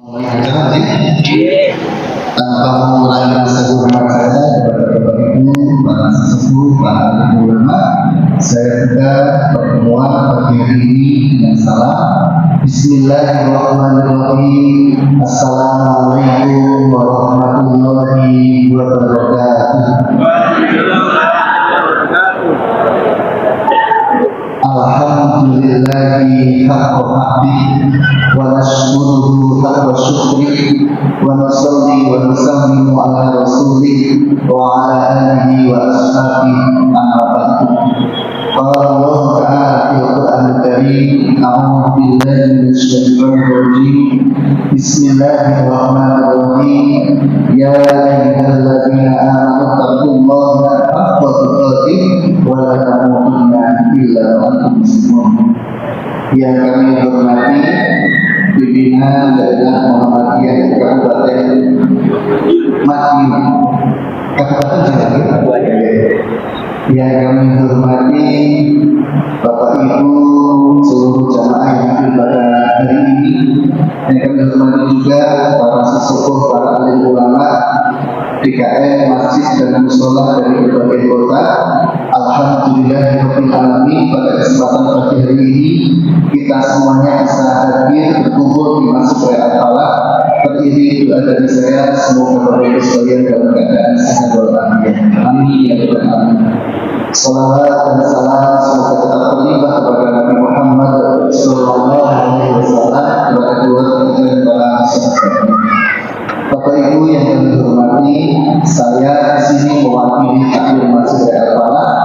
Tanpa mengurangi rasa hormat saya kepada Bapak Ibu, para sesepuh, para ulama, saya buka pertemuan pagi hari ini dengan salam. Bismillahirrahmanirrahim. Assalamualaikum warahmatullahi wabarakatuh. Alhamdulillahi haqqa hamdihi wa nashkuruhu haqqa syukrihi wa nusalli wa nusallimu ala rasulih wa ala alihi wa ashabihi amma ba'du. Qala Allah ta'ala fil Qur'anil Karim, a'udzu billahi minasy syaithanir rajim. Bismillahirrahmanirrahim. Ya ayyuhalladzina amanu taqullaha haqqa tuqatih wa la tamutunna illa wa antum muslimun. Yang kami hormati pimpinan Daerah Muhammadiyah Kabupaten Madiun, Kabupaten Jawa. Yang kami hormati Bapak Ibu seluruh jamaah yang hadir pada hari ini. Yang kami hormati juga para sesepuh, para alim ulama, DKM, masjid dan mushola dari berbagai kota. Alhamdulillahirabbil alamin, pada kesempatan pagi hari ini kita semuanya bisa hadir berkumpul di Masjid Raya Al-Falah. Beriring doa dari saya, semoga Bapak Ibu sekalian dalam keadaan sehat walafiat. Amin ya rabbal alamin. Salawat dan salam semoga tetap terlibat kepada Nabi Muhammad sallallahu alaihi wasallam, kepada keluarga dan para sahabat. Bapak Ibu yang kami hormati, saya di sini mewakili takmir Masjid Raya Al-Falah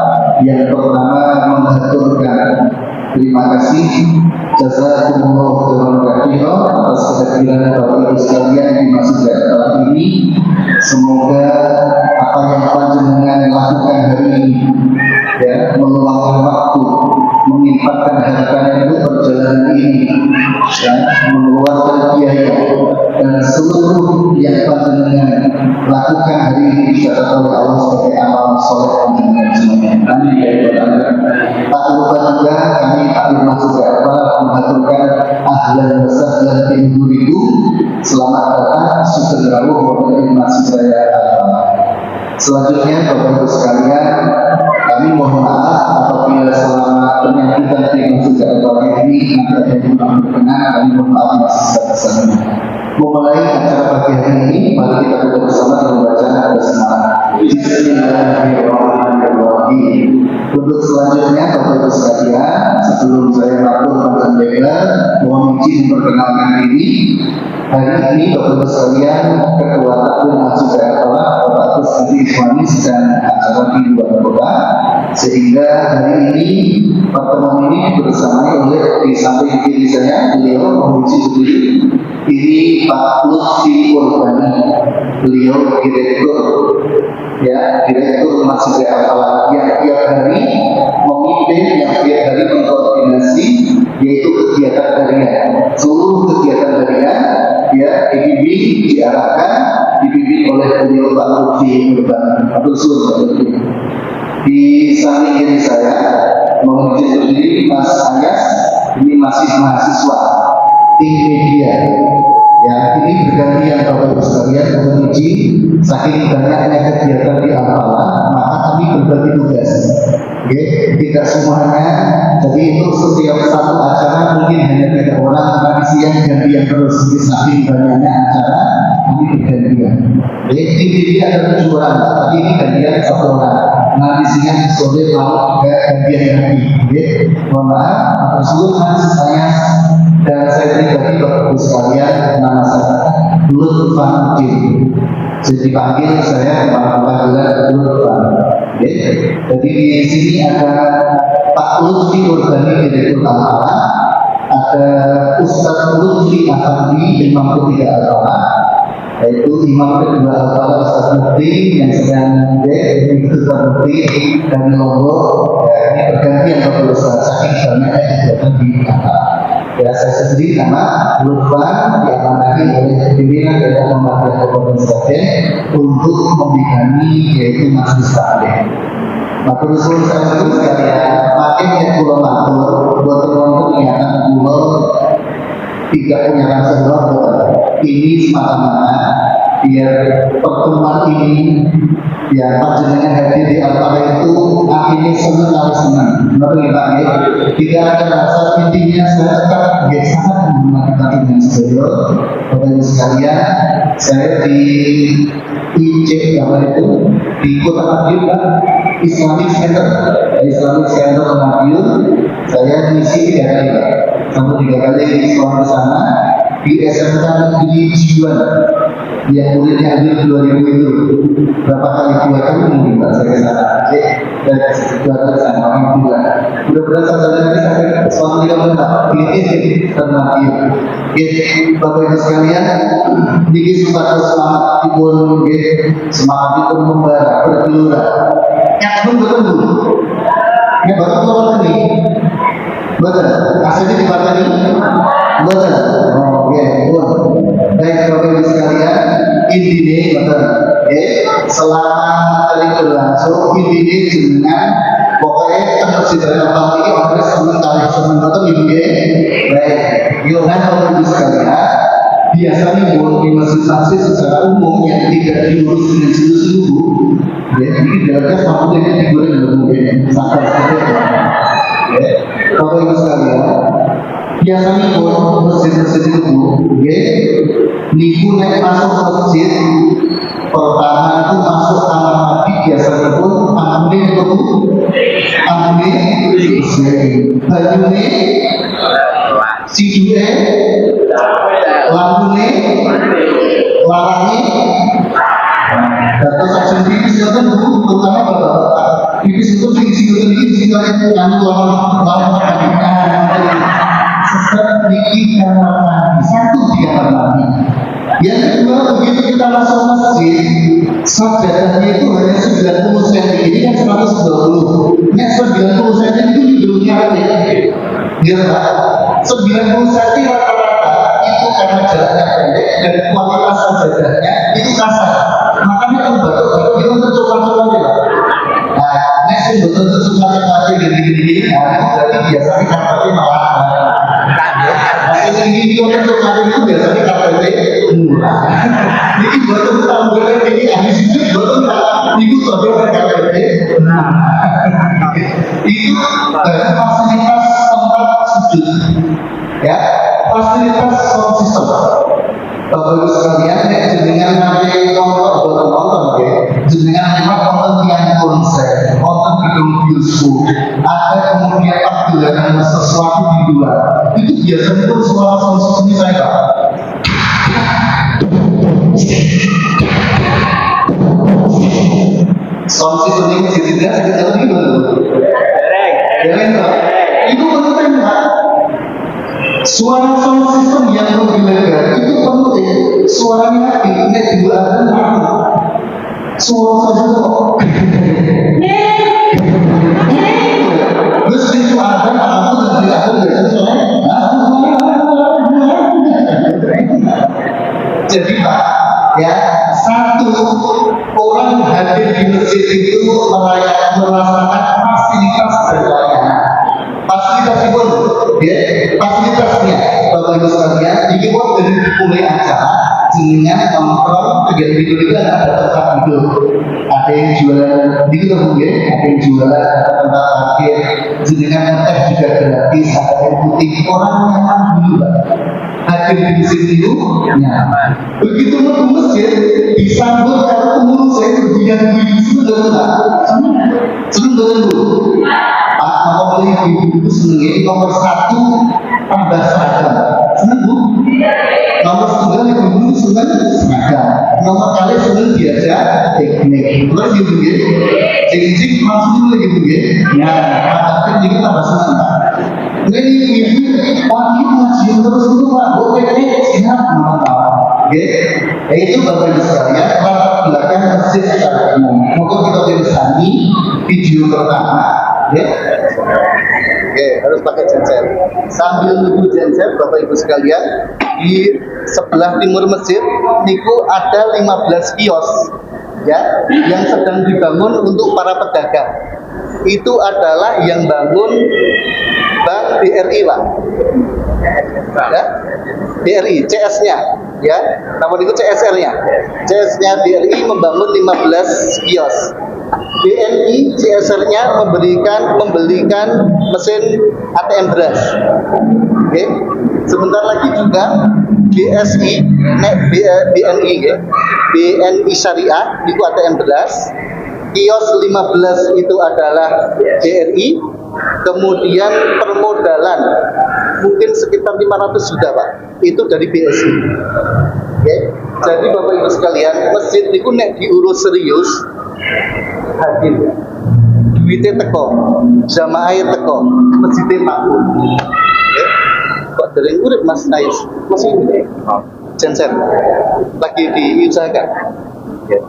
yang pertama mengaturkan terima kasih jazakumullah khairan katsiran atas kehadiran Bapak Ibu sekalian di Masjid Raya Al-Falah ini. Semoga apa yang panjenengan lakukan hari ini, ya, meluangkan waktu, mengimpakkan hartanya itu perjalanan ini, ya, mengeluarkan biaya dan seluruh yang panjenengan lakukan hari ini dicatat oleh Allah sebagai amal soleh panjenengan semuanya. Amin ya rabbal alamin. Tak lupa juga kami takmir Masjid Raya Al-Falah mengaturkan ahlan wa sahlan bikum. Selamat datang, sugeng rawuh wonten ing Masjid Raya Al-Falah. Selanjutnya Bapak Ibu sekalian, kami mohon maaf apabila selama penyambutan di Masjid Raya Al-Falah ini ada yang kurang berkenan. Kami mohon maaf masih sebesar-besarnya. Memulai acara pagi hari ini, mari kita bersama membaca basmalah. Bismillahirrahmanirrahim. Untuk selanjutnya Bapak Ibu sekalian, sebelum saya melakukan pembelajaran, mohon izin memperkenalkan diri. Hari ini Bapak Ibu sekalian, Ketua Takmir Masjid Raya Al-Falah Bapak Gus Hadi Iswani sedang acara di luar kota, sehingga hari ini pertemuan ini dibersamai oleh di samping kiri saya beliau memuji sendiri. Ini Pak Lutfi Urbani, beliau direktur Masjid Raya Al-Falah yang tiap hari memimpin, yang tiap hari mengkoordinasi, yaitu kegiatan harian. Seluruh kegiatan harian ya dibimbing oleh beliau Pak Lutfi Urbani. Di samping kiri saya memuji sendiri Mas Ayas, ini masih mahasiswa tim media. Ya, ini bergantian Bapak Ibu sekalian memuji, saking banyaknya kegiatan di Al-Falah, maka kami berbagi tugas. Oke, tidak semuanya. Jadi itu setiap satu acara mungkin hanya 3 orang, tapi siang gantian terus. Jadi saking banyaknya acara, kami bergantian. Jadi tim media ada 7 orang, tapi ini gantian 1 orang. Nanti siang sore malam juga gantian lagi. Oke, mohon maaf atas seluruh saya. Dan saya pribadi Bapak Ibu sekalian, nama saya Lutfanuddin. Jadi dipanggil saya panggilan Lutfan. Jadi di sini ada Pak Lutfi Urbani Direktur Al-Falah, ada Ustaz Lutfi Afandi Imam Ketiga Al-Falah, yaitu Imam Kedua Al-Falah Ustaz Mufti yang sedang Ustaz Mufti dan Lombok. Ya, ini bergantian Bapak Ibu saking banyaknya kegiatan di Al-Falah. Ya, saya sendiri nama Lutfan diamanahkan oleh pimpinan Daerah Muhammadiyah Kabupaten Sragen untuk membidani yaitu majelis taklim. Maka usul saya itu sekalian, makin yang pulau matur, buat teman-teman yang akan pulau tidak punya rasa doa. ini semata-mata biar pertemuan ini ya panjenengan hadir di Altara itu akhirnya senang kali senang. Betul ya Pak ya? Tidak ada rasa, intinya saya tetap sangat menghormati dengan saudara Bapak Ibu sekalian. Saya di IC apa itu di Kota Madiun Pak, Islamic Center Madiun. Saya misi 3 kali Pak, sampai 3 kali sekolah ke sana di SMK Negeri Jiwan yang muridnya hadir 2000 itu. Berapa kali 2 kali mungkin Pak saya ke sana dan 2 kali sana alhamdulillah. Mudah-mudahan saudara ini sampai suatu yang Pak ini termati. Bapak Ibu sekalian, niki supados semangat dipun nggih, semangat dipun membara bergelora. Yang pun betul. Nek betul ini. Betul. Aslinya di partai ini. Betul. Oh, ya, betul. Baik Bapak Ibu sekalian, intinya betul. Selama kali berlangsung intinya dengan pokoknya tetap sejarah apa ini orang sementara betul ibu ya. Baik, yuk Bapak Ibu sekalian, biasanya buat imunisasi secara umum yang tidak diurus dengan sungguh-sungguh, ya ini dalamnya faktornya digoreng dengan mungkin sampai seperti itu. Bapak Ibu sekalian, biasanya buat masjid-masjid itu, ya niku naik masuk masjid pertama itu masuk kamar mandi biasanya pun ampun banyune sidune lampune larangi data saksi tipis itu terutama bapak tipis itu isi yang lawan setelah niki kamar mandi satu di kamar mandi. Yang kedua, begitu kita masuk masjid, sajadahnya itu hanya 90 cm, ini kan 120. Nek 90 cm itu hidungnya ya Pak, 90 cm rata-rata itu karena jaraknya pendek dan kualitas sajadahnya itu kasar. Makanya kalau batuk-batuk itu untuk coklat-coklat ya Pak. Nah, nek sih betul-betul coklat-coklat gini-gini, berarti biasanya karpetnya malah hasil ini orang coklat itu biasanya karpetnya murah. Ini betul tambahkan ini habis itu betul itu saudara KPP. Itu fasilitas tempat sujud, ya fasilitas sound system. Bapak Ibu sekalian, jenengan nanti nonton, ya jenengan nonton yang konser, nonton gedung bioskop, ada kemudian pergerakan sesuatu di luar. Itu biasanya pun suara sound system ini saya Pak. Sound system ini tidak ada lagi baru. Itu penting Pak. Suara sound system yang menggelegar itu penting. Suaranya tidak dibuat suara saja kok. Terus itu ada aku dan tidak ada biasanya. Jadi Pak, ya satu orang hadir di masjid itu merasakan fasilitas berlayanan. Fasilitas itu, ya fasilitasnya Bapak Ibu sekalian, ini pun dari mulai acara jenengan nongkrong kegiatan itu ada tempat duduk, ada yang jualan di situ mungkin, ada yang jualan tempat parkir, jenengan teh juga gratis, ada yang putih orang nyaman dulu Pak. Hadir di sini itu nyaman. Begitu mau ke masjid disambut kalau pengurus saya berbiang-biang sudah senang dulu. Pak mau beli ibu itu senang nomor 1 tambah seragam senang Bu. Nomor 9 ibu senang seragam. Nomor kali senang diajak teknik. Terus ibu ya, cing maksudnya lagi Bu ya. Ya, tapi ini tambah senang Pak. Ini ibu wajib ngajian terus itu Pak. Oke, siap Pak. Itu Bapak Ibu sekalian latar belakang masjid secara umum. Maka kita tulisani video pertama, ya. Oke, harus pakai genset. Sambil nunggu genset, Bapak Ibu sekalian, di sebelah timur masjid niku ada 15 kios, ya, yang sedang dibangun untuk para pedagang. Itu adalah yang bangun Bank BRI Pak, ya, BRI, CS-nya. ya. Namun itu CSR-nya. CSR-nya BRI membangun 15 kios. BNI CSR-nya membelikan mesin ATM beras. Oke. Sebentar lagi juga GSI, BNI ya. BNI Syariah itu ATM beras. Kios 15 itu adalah BRI. Kemudian permodalan mungkin sekitar 500 juta Pak. Itu dari BSI. Oke. Jadi Bapak Ibu sekalian, masjid itu nek diurus serius hadir. Duitnya teko, jamaahnya teko, masjidnya makmur. Oke. Kok dari urip Mas Nais? Masih ini. Genset. Lagi diusahakan. Ya.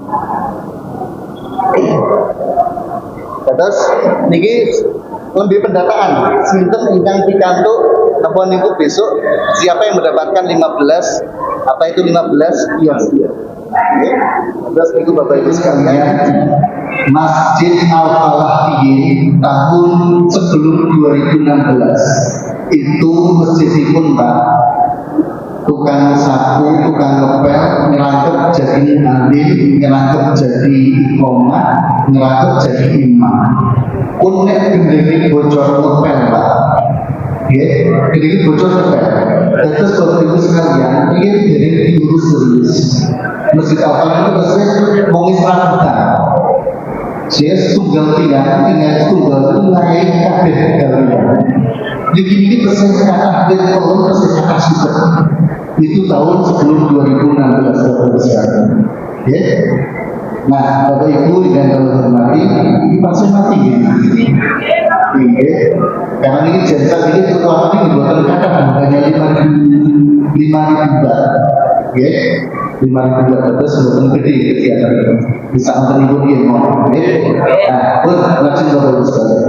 Terus niki lebih pendataan sinten ingkang pikantuk napa niku besok siapa yang mendapatkan 15 apa itu 15 kios. Oke. Terus niku Bapak Ibu sekalian, Masjid Al-Falah tahun sebelum 2016 itu masjidipun Pak, tukang sapu, tukang ngepel, ngerangkep jadi alim, ngerangkep jadi iqomah, ngerangkep jadi imam. Pun nek gendeng bocor ngepel Pak, ya, gendeng bocor ngepel. Terus Bapak Ibu sekalian, ini gendeng diurus serius. Masjid Al-Falah itu masjid mongis rambutan. Saya tunggal tiang, tinggal tunggal itu naik kabeh kalian. Ini persen kata dan tahun persen kata sudah. Itu tahun sebelum 2016 Bapak sekarang. Ya. Nah, Bapak Ibu dan kalau hormati, pasien mati gini. Oke. Karena ini jasa ini terutama ini dibuat kata hanya 5.000 Baht. Oke. 5.000 Baht terus sebetulnya gede kegiatan bisa untuk ibu dia mau. Nah, pun lanjut Bapak Ibu sekalian.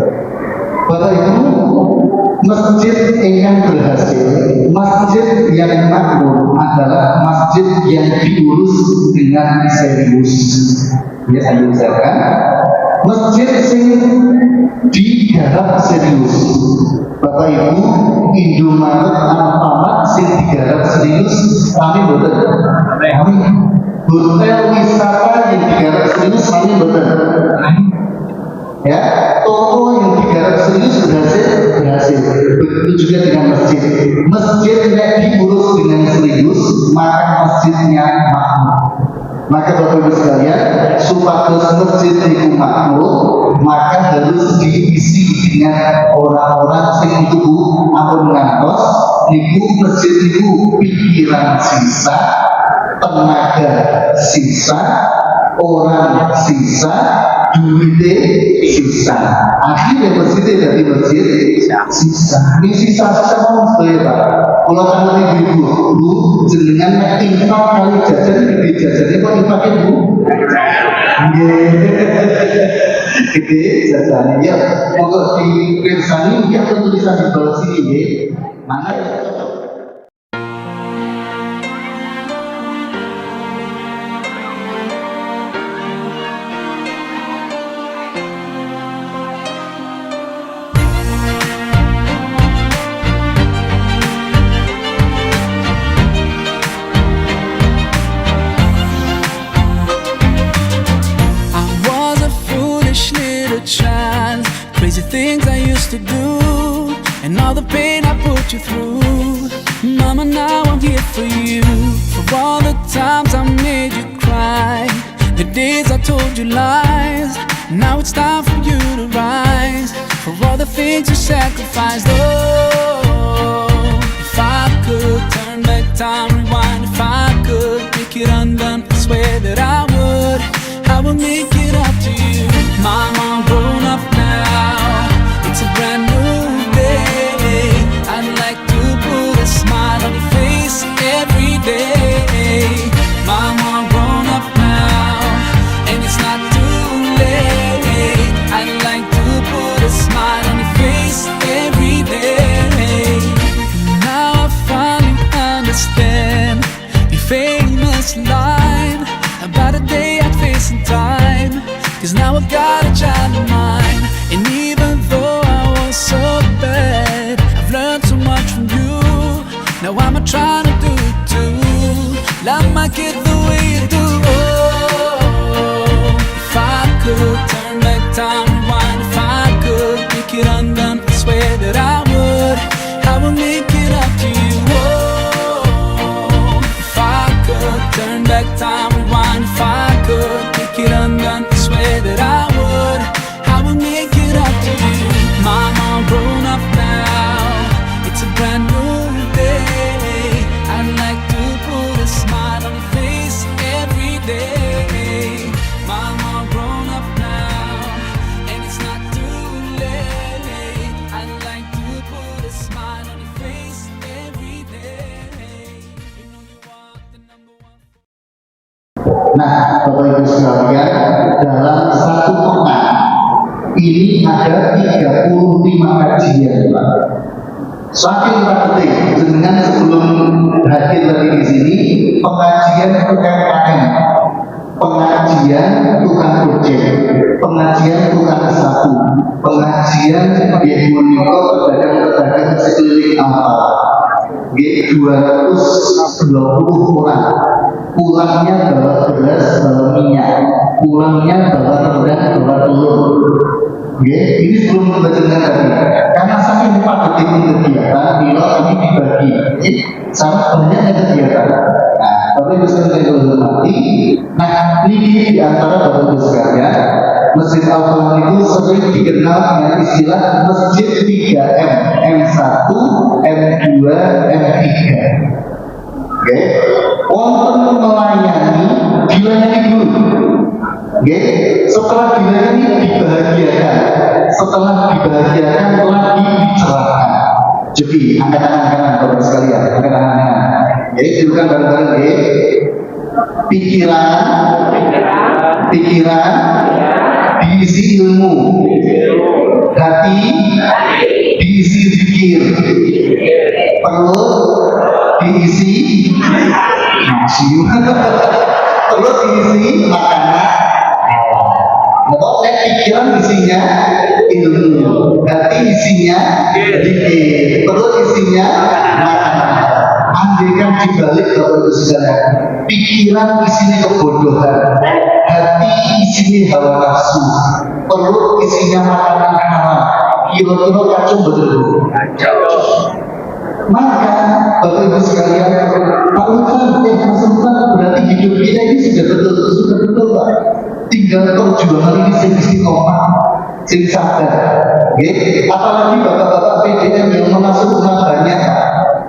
Bapak Ibu, masjid yang berhasil, masjid yang makmur adalah masjid yang diurus dengan serius. Ya, saya misalkan, masjid yang digarap serius. Bapak Ibu, Indomaret Alfamart sing digarap serius, kami boten. Kami hotel wisata yang digarap serius, kami boten. Ya, toko yang digarap serius berhasil. Begitu juga dengan masjid. Masjid yang diurus dengan serius, maka masjidnya makmur. Maka Bapak Ibu sekalian, supados masjid itu makmur, maka harus diisi dengan orang-orang sing itu ampun ngantos niku masjid itu pikiran sisa, tenaga sisa, orang sisa, duitnya sisa. Akhirnya masjid dari masjid sisa. Ini sisa mau sebagai Pak. Kalau kamu ibu jenengan infak kali jajan gede jajannya kok infaknya Bu? Gede jajannya ya. Mau di pirsani ya tulisan di bawah sini ya. Mana ya? Crazy things I used to do, and all the pain I put you through. Mama, now I'm here for you. For all the times I made you cry, the days I told you lies. Now it's time for you to rise. For all the things you sacrificed. Oh, if I could turn back time, rewind. If I could make it undone, I swear that I would make it up to you. Mama, I'm grown up now. It's a brand new day. I'd like to put a smile on your face every day. Mama, I'm grown up now, and it's not too late. I'd like to put a smile on your face every day. smile on your face every day. You know you are the number one. Nah, Bapak Ibu sekalian, dalam satu pekan ini ada 35 kajian, Pak. Saking penting, dengan sebelum hadir tadi di sini, pengajian UMKM, pengajian tukang ojek, pengajian tukang sapu, pengajian ibu niko pedagang sekeliling ampal, 220 orang. Pulangnya bawa beras, bawa minyak, pulangnya bawa rendang, bawa telur. Ini sebelum kebacakan tadi. Karena saking padatnya kegiatan, bila ini dibagi. Sangat banyaknya kegiatan. Nah, Bapak Ibu sekalian yang hormati, nah ini di antara Bapak Ibu sekalian, Masjid Al-Quran itu sering dikenal dengan istilah Masjid 3M, M1, M2, M3. Wonten melayani, dilayani dulu. Setelah dilayani dibahagiakan, setelah dibahagiakan lagi dicerahkan. Jadi angkat tangan kanan Bapak sekalian, angkat tangan kanan. Jadi silakan bareng-bareng. Pikiran diisi ilmu, hati diisi zikir, perut diisi nasi, perut diisi makanan. Pokoknya pikiran isinya ilmu, hati isinya zikir, perut isinya makanan. Andaikan dibalik Bapak Ibu sekalian, pikiran isinya kebodohan, hati isinya hawa nafsu, perut isinya makanan haram, kira-kira kacau betul. Maka Bapak Ibu sekalian, Pak Ustaz, berarti hidup kita ini sudah betul Pak. Tinggal perjuangan ini sing istiqomah, sing sadar. Apalagi bapak-bapak PDM yang masuk rumah banyak,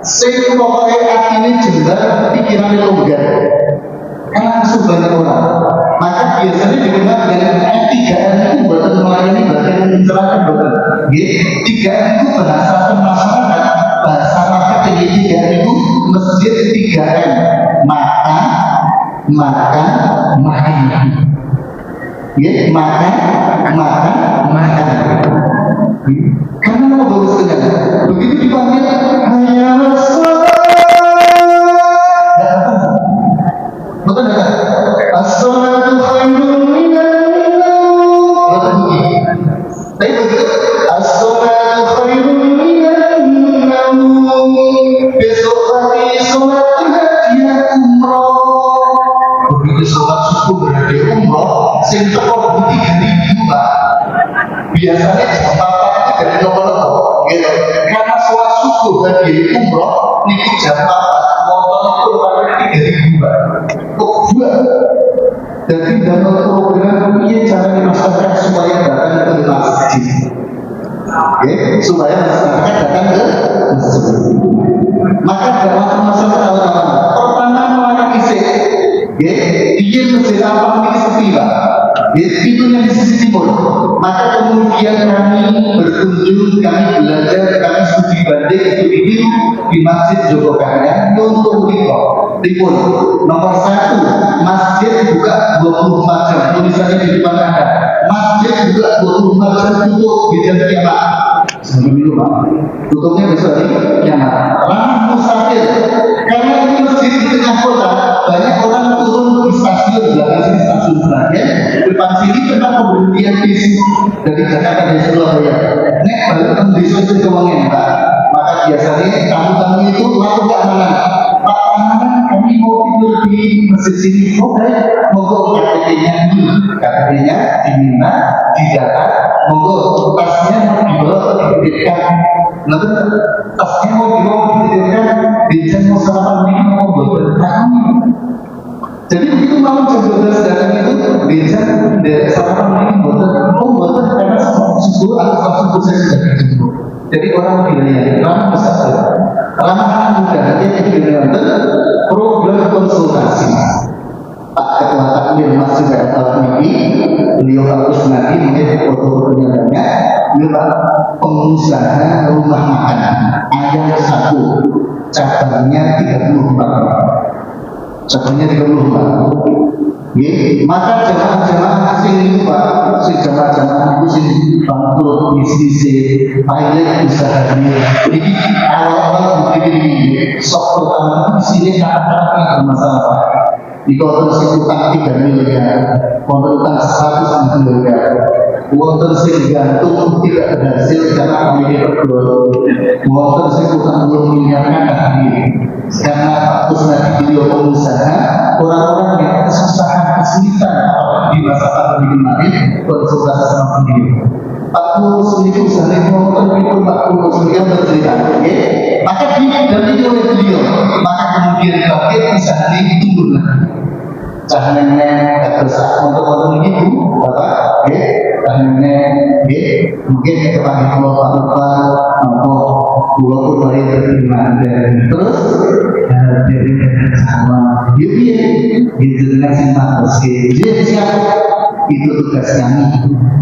sing pokoknya hatinya jembar, pikirannya longgar. Karena langsung banyak orang. Maka biasanya dikenal dengan 3M itu buatan melayani, buatan mencerahkan, buatan. 3M itu bahasa masyarakat, bahasa marketing 3M itu masjid 3M, makan, makan. Makan. Karena apa bagus sekali. Begitu dipanggil, hayya betul tak? As-salatu khairun minan naum. Betul begini. Tapi begitu, as-salatu khairun minan naum. Besok hari sholat hadiah umroh. Begitu sholat subuh berhadiah umroh, sing teko 3.000 Pak. Biasanya jamaah itu dari nomor-nomor, gitu. Karena sholat subuh hadiah umroh, niku jamaah motor itu pakai 3.000 Pak. Kok buat? Jadi dalam program ini caranya masyarakat supaya datang ke masjid, supaya masyarakat datang ke masjid. Maka dalam masyarakat pertama melayani dia masjid apa ini sepi Pak. Pintunya di sisi timur. Maka kemudian kami berkunjung, kami belajar, kami studi banding itu di Masjid Joko Karya untuk Timur. Nomor 1, masjid buka 24 jam. Tulisannya di depan Anda. Masjid buka 24 jam tutup di jam kiamat. Sampai dulu Pak. Tutupnya besok hari kiamat. Ramah musafir. Karena ini masjid di tengah kota, banyak orang turun di stasiun belakang sini, stasiun Sragen. Depan sini tempat pemberhentian bis dari Jakarta dan Surabaya. Nek balik ke desa itu keuangan Pak. Maka biasanya tamu-tamu itu lalu keamanan. Pak keamanan, kami mau tidur di masjid sini. Oke, monggo KTP-nya dulu. KTP-nya diminta, didata. Monggo tasnya mau dibawa dititipkan. Nanti tasnya mau dibawa dititipkan. Bincang mau sarapan ini mau buat kami. Jadi begitu malam jam 12 datang itu bincang dari sarapan ini buat karena subuh atau subuh saya sudah dijemput. Jadi orang bilayani, ramah besar, ramah muda. Nanti yang dibilang program konsultasi. Pak Ketua Takmir Masjid Al-Fatih, beliau harus nanti mungkin foto-fotonya banyak. Beliau pengusaha rumah makan cabangnya 34. Cabangnya 34. Maka jamaah-jamaah sing niku Pak, sing jamaah-jamaah niku sing bangkrut bisnis pilot usaha ini. Jadi awal-awal begini sok pertama di sini kata-kata yang bermasalah Pak. Di konten utang 3 miliar, konten utang 100 miliar, konten sing gantung tidak berhasil karena kami berdua, konten sing utang 10 miliar kan karena Pak Kusnadi beliau pengusaha, orang-orang yang kesusahan, kesulitan di masa pandemi kemarin konsultasi sama beliau. Pak Kus ini usaha konten itu Pak Kus beliau bercerita, maka didampingi oleh beliau, maka kemudian bangkit usaha ini turun lagi. Cahayanya besar untuk itu, bapak, cahayanya, mungkin kepada kalau Pak Lupa, pulau Purwari terima dan terus dari sama, gitu dengan simpang bersih. Jadi siapa? Itu tugas kami.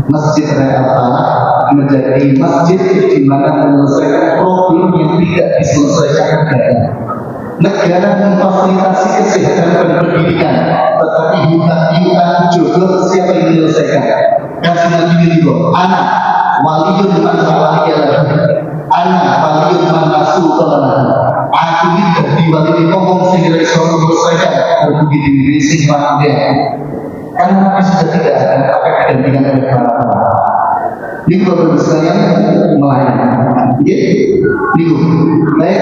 Masjid Raya Al-Falah menjadi masjid di mana menyelesaikan problem yang tidak diselesaikan negara memfasilitasi kesehatan dan pendidikan, tetapi hutang jodoh siapa yang menyelesaikan? Kasih nanti dulu, anak waliyun man waliyah, anak waliyun man nasu tolong. Aku ini dari wali ngomong sehingga iso menyelesaikan berbudi diri simpan dia. Karena sudah tidak akan pakai kedampingan oleh para ulama. Ini kalau sekalian melayani, ini baik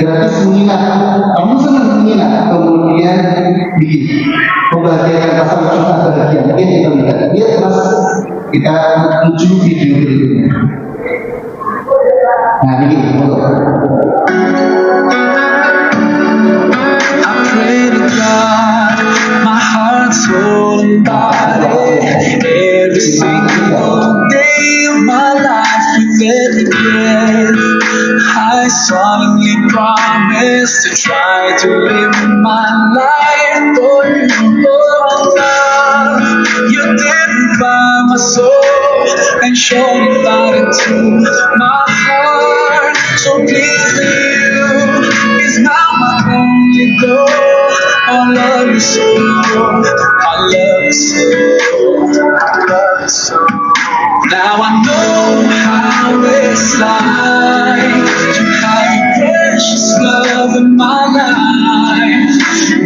gratis menginap, kamu senang menginap, kemudian bikin pembagian pasal kita bahagia, mungkin kita lihat, mas kita menuju video berikutnya. Nah ini I pray to God, my heart, soul, and body, every single day of my life, with every breath, I solemnly promise to try to live my life for you, oh God. You did revive my soul and showed it light into my heart. So please you is now my only goal. I love you so, I love you so, I love you so. Now I know how it's like to have your precious love in my life.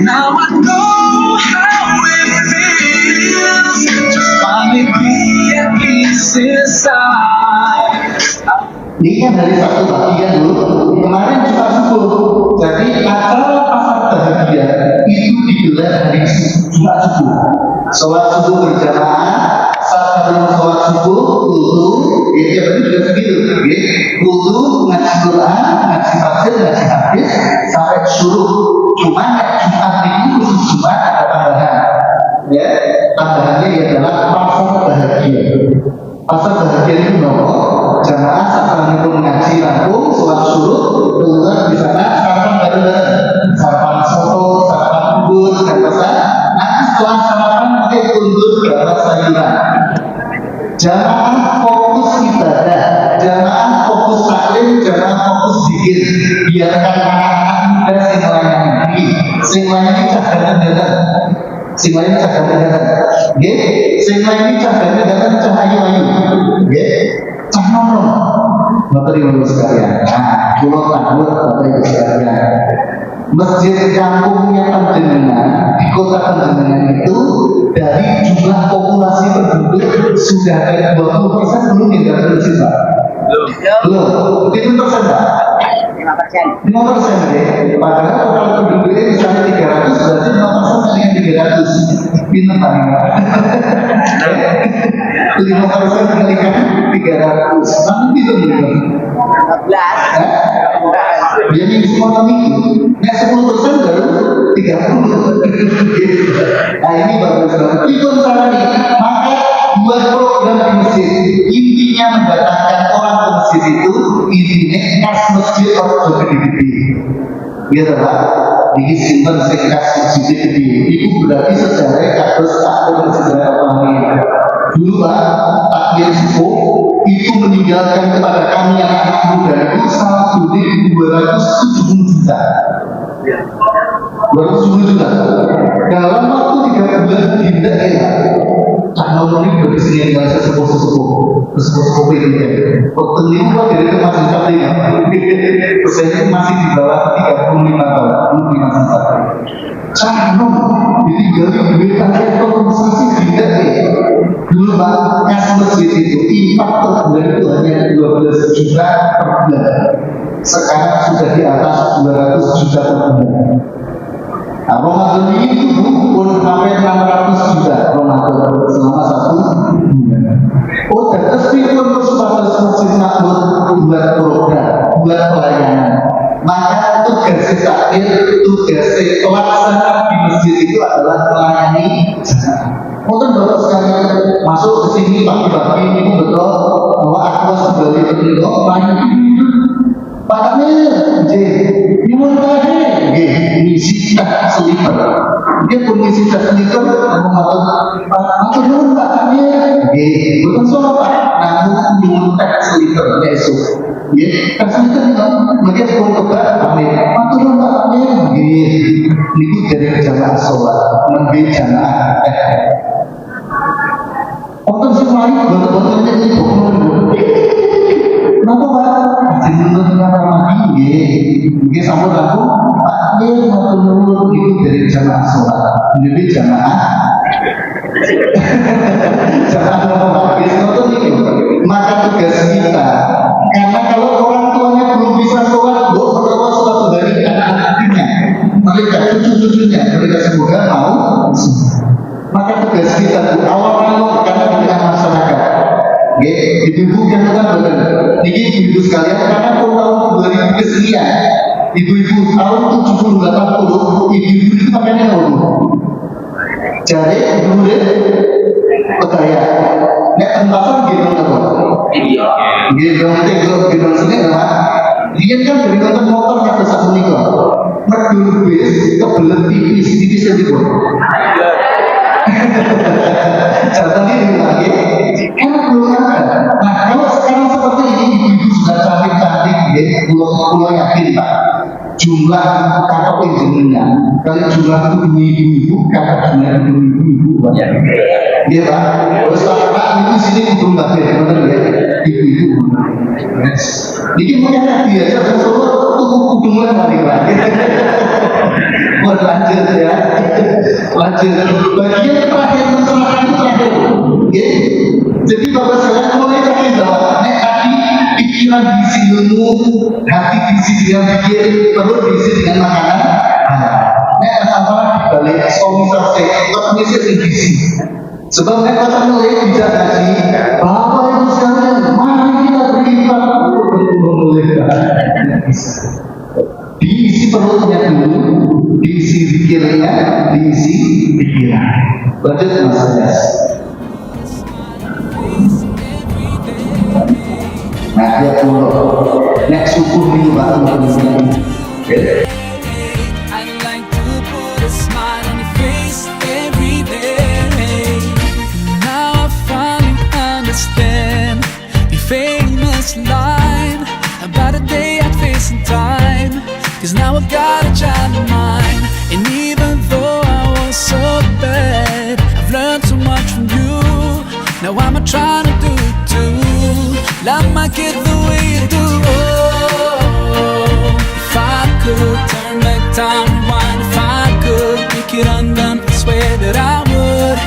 Now I know how it feels to finally be at peace inside. Ini kan dari satu bagian dulu, kemarin Jumat subuh. Jadi acara pasar bahagia itu digelar hari Jumat subuh. Sholat subuh berjamaah, saat sebelum sholat subuh, wudu, ya berarti juga segitu, wudu, ngaji Quran, ngaji tafsir, ngaji hadis, sampai suruh. Cuma Jumat ini khusus Jumat ada tambahan, ya tambahannya adalah pasar bahagia. Pasar bahagia itu nopo, jamaah saat itu mengaji rampung, sholat suruh, kemudian di sana sarapan bareng-bareng, sarapan soto, sarapan bubur, dan pesan. Nanti setelah sarapan mungkin untuk beberapa sayuran. Jamaah fokus ibadah, jamaah fokus taklim, jamaah fokus zikir. Biarkan anak-anak muda sing layani cadangan dalam. Sing lain cadangan dalam, sing lain cadangan dalam cahayu-ayu, cahnono, bapak ibu sekalian. Nah, pulau takut bapak ibu sekalian. Masjid kampungnya Panjenengan di kota Panjenengan itu dari jumlah populasi penduduk sudah ada 20% belum yang dapat masjid Pak? Belum. Itu persen Pak? 5%. 5% deh. Padahal total penduduknya misalnya 300, berarti 5% dengan 300. Pinter Pak ya? 5% kalikan 300. Nanti itu berapa? 15. Jadi semua itu. Nah 10% baru 30. Nah ini bagus banget. Itu cara nih. Maka buat program di masjid. Intinya mendatangkan orang ke masjid itu intinya kas masjid atau gede-gede. Gitu Pak. Ini simpen sekas masjid gede. Itu berarti sejarah kados takdir sejarah orang lain. Dulu Pak, takdir sepuh itu meninggalkan kepada kami anak muda itu 1.270 juta. 210 juta. Dalam waktu 3 bulan tidak ya. Cak nomor ini dari sini yang sesepuh ini ya. Waktu ini gua dari itu masih sampai ya. Persennya masih di bawah 35 tahun, belum masih sampai. Cak nomor ditinggali duit target kompensasi tidak ya. Dulu Pak, kas masjid itu impak per bulan itu hanya 12 juta per bulan. Sekarang sudah di atas 200 juta per bulan. Nah, Ramadan ini pun sampai 600 juta Ramadan selama 1 bulan. Oh, dan itu untuk sebatas masjid makmur buat program, buat pelayanan. Maka tugas takmir, tugas pelaksana di masjid itu adalah melayani jemaah. Mungkin bapak sekalian masuk ke sini pagi-pagi ini betul bahwa aku harus kembali ke Tino, melayani Pak Amir, nyuwun kae, ngisi tas seliper. Dia pun ngisi tas seliper, ngomong Pak nyuwun Pak Amir, bukan soal Pak, namun nyuwun tas seliper besok. Tas seliper itu, mereka sepuluh kebar, Amir, nyuwun Pak Amir, niku dari jamaah sholat, membeli jamaah. Untuk semua ini betul-betul ini kenapa Pak? Jadi menurut lagi, mungkin sama aku, Pak dia menurut itu dari jamaah sholat, menjadi jamaah jamaah maka tugas kita, karena kalau orang tuanya belum bisa sholat, berdoa sholat dari anak-anaknya, mereka cucu-cucunya, mereka semoga mau, maka tugas kita awal-awal karena dengan masyarakat. Ibu-ibu yang kan benar. Ini ibu sekalian karena tahun 2000 kesekian, ibu-ibu tahun 70-80, ibu-ibu itu pakainya ngomong. Jadi ibu-ibu percaya. Nek tempasan gitu apa? Iya. Gitu sini apa? Dia kan dari nonton motor kata satu nikah. Merdu bis kebelet tipis yang dibuat. Catatan ini lagi, enak belum ada. Nah kalau sekarang seperti ini ibu-ibu sudah cantik-cantik, pulau yakin Pak. Jumlah kakak penjeminya, kalau jumlah ibu-ibu, kakak jumlah ibu-ibu, banyak. Iya Pak. Terus Pak itu sini belum bagus, benar ya? Ibu-ibu. Jadi makanya biasa Solo tuh hubungan lagi. Buat lanjut ya, lanjut. Bagian terakhir masalah itu terakhir. Jadi bapak sekalian mulai kaki bahwa hati pikiran diisi ilmu, hati diisi dengan pikir, perut diisi dengan makanan. Nek apa balik komisasi, komisi diisi. Sebab nek kata mulai tidak lagi. Bapak ibu sekalian, mari kita beribadah diisi perutnya dulu, diisi pikirnya, diisi pikiran. Lanjut Mas Yas. Nah dia dulu, nek suku ini baru I'd like to put a smile on your face every day. Now I finally understand your famous line about a day I'd face in time. Cause now I got a child of mine. And even though I was so bad, I've learned so much from you. Now I'm trying to do it too. Love my kid the way you do. Oh, if I could turn back time, rewind. If I could make it undone, I swear that I would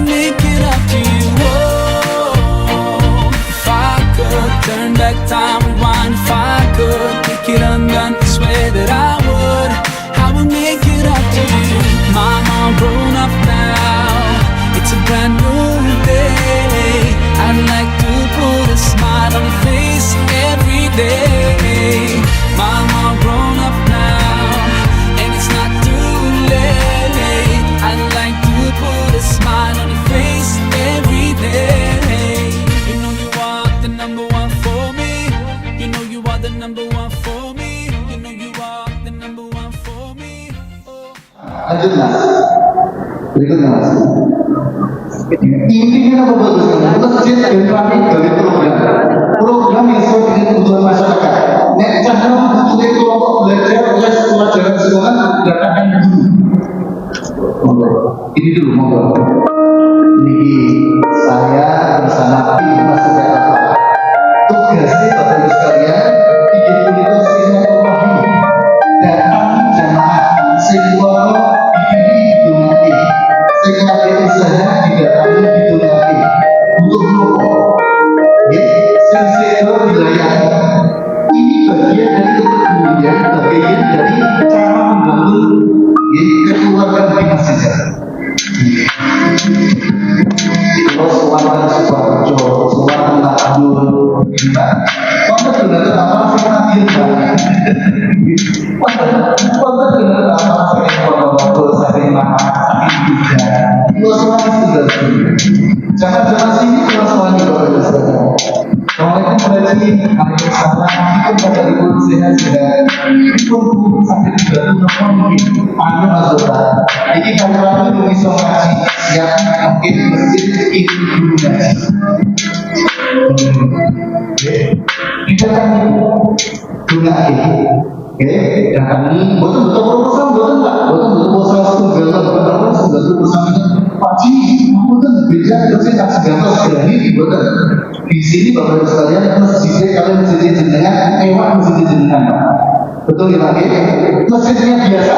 make it up to you. Oh, if I could turn back time, rewind. If I could make it undone, I swear that I would make it up to you. Mom, I'm grown up now. It's a brand new day. I'd like to put a smile on your face every day. Mom, I'm grown up now, and it's not too late. I'd like to put a smile on your face every day. You know you are the number one for me. You know you are the number one for me. You know you are the number one for me. Oh. Lanjut Mas. Berikutnya Mas. Intinya apa bagusnya? Masjid dan kami dari program yang sesuai dengan kebutuhan masyarakat. Nek cara membutuhkan kelompok belajar Ini dulu monggo. Niki saya bersama tim Masjid Al-Falah. Tugasnya Bapak Ibu sekalian, ingin punika silaturahmi dan kami jamaah sing kuwara dipilih didongake, sing lagi usaha didatangi didongake. Untuk nopo? Nggih, sing sedo dilayani. Ini bagian dari kepedulian, bagian dari cara membangun kekeluargaan di masjid. Kalau suara Subarjo, suara Madiun, gimana? Konten dengan apa sih Madiun banget? Konten dengan apa sih Pondok, saking mana, saking tiga. Kalau suara sudah jangan sini kalau suara juga sudah. Waalaikumsalam, waalaikumsalam. Itu pada ibu sehat. Ibu sakit baru apa mungkin? Anu masalah. Ini kalau itu bisa ngaji, ya mungkin masjid itu dulu ngaji. Kita kan guna ini. Oke, dan kami betul proposal betul nggak? Betul proposal tunggal Pakcik, aku tuh beda terus tak segala sekali betul. Di sini Bapak Ibu sekalian masjidnya kalian masjid jenengan mewah masjid jenengan Pak. Betul ya Pak? Masjidnya biasa,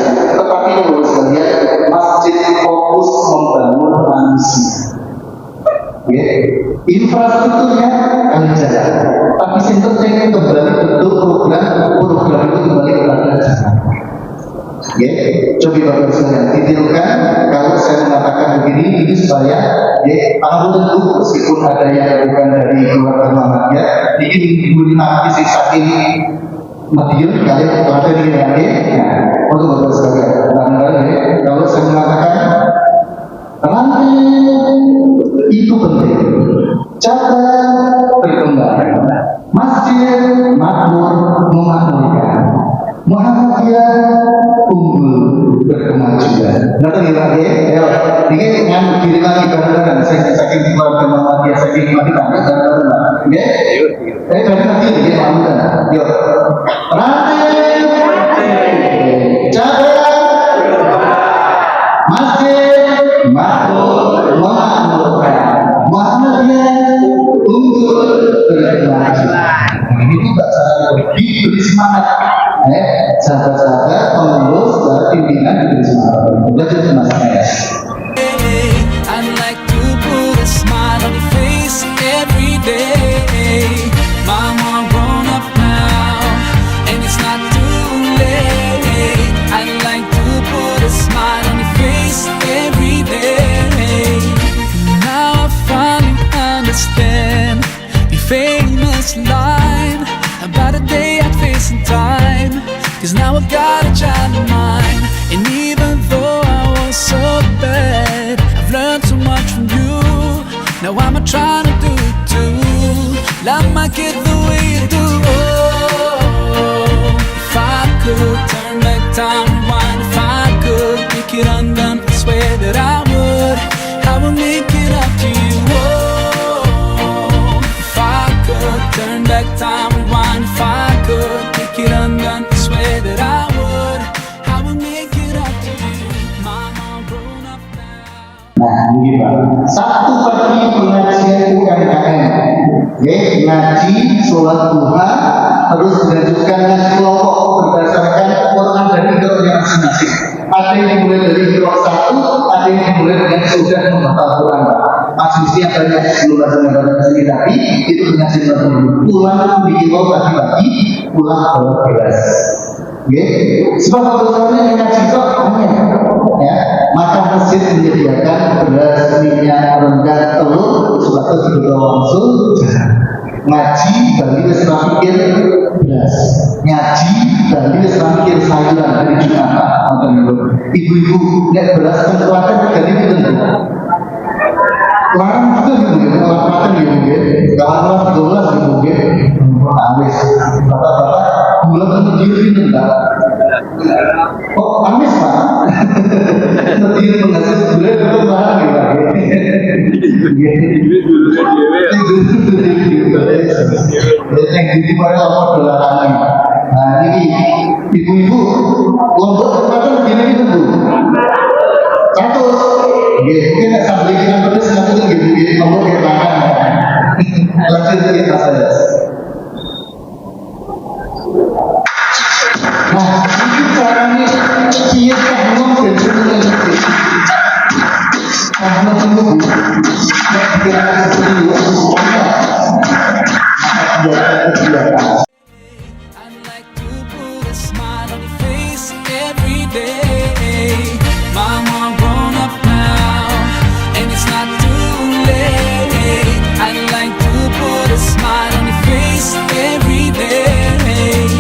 tetapi Bapak Ibu sekalian masjid fokus membangun manusia. Ya, infrastrukturnya kalian jalan, tapi sinternya kembali bentuk program itu kembali kepada jalan. Ya, coba Bapak sekalian titilkan kalau saya mengatakan begini ini supaya aku tentu meskipun ada yang bukan dari keluarga Muhammadiyah ini menggunakan isi saking Madiun kalian berada di Indonesia. Nah, untuk Bapak sekalian, kalau saya mengatakan rantai itu penting, cara berkembang, masjid makmur memakmurkan, Muhammadiyah unggul berkemajuan. Nanti lagi, ya, ini yang diri lagi kan, saking keluarga Muhammadiyah, saking Madinah, kan, ya, dari nanti ini Muhammadiyah, yuk, rantai, cara, masjid, makmur, Muhammadiyah unggul berkemajuan. Ini juga cara diberi semangat. Sahabat-sahabat pengurus dari pimpinan diberi semangat. Belajar sama saya. I'd like to put a smile on your face every day. Mama grown up now, and it's not too late. I'd like to put a smile on your face every day. Now I finally understand your famous line about a day I'd face in time. 'Cause now I've got a child of mine, and even though I was so bad, I've learned so much from you. Now I'm trying to do it too. Love my kid the way you do. Oh, if I could turn back time, rewind. If I could make it undone, I swear that I would make it up to you. Oh, if I could turn back time, rewind. If I could make it undone, I swear that I would make it up to you. Mama grown up now. Nah, ini Pak. Sabtu pagi pengajian UMKM. Oke, ngaji, sholat duha, terus dilanjutkan ngaji kelompok berdasarkan Quran dan Qur'an masing-masing. Ada yang dimulai dari kelompok 1, ada yang dimulai dengan sudah menghafal Quran Pak. Maksudnya banyak belum ada yang sendiri, tapi itu ngaji dulu. Pulang bikin pagi-pagi, pulang bawa beras. Oke, sebab kebetulannya ngaji kok ya, maka masjid menyediakan beras, minyak, rendang, telur, suatu juga langsung ngaji bali wis mikir beras, ngaji bali wis mikir sayuran dari Jumat. Ibu-ibu nek beras keluarga dari itu larang itu gitu, larang gitu, kawan 12 gitu, habis, bapak-bapak bulan berdiri enggak? Oh, amis Pak, berdiri mengasih bulan itu barang yang di mana lapor belakangan. Nah ini ibu-ibu lombok kemarin begini gitu Bu. kamu kehilangan. Lanjut kita saja. Nah, ini caranya dia kamu dan semuanya. Karena itu kita seperti itu semuanya. Maka dia I'd like to put a smile on your face every day. Mama grown up now, and it's not too late. I'd like to put a smile on your face every day.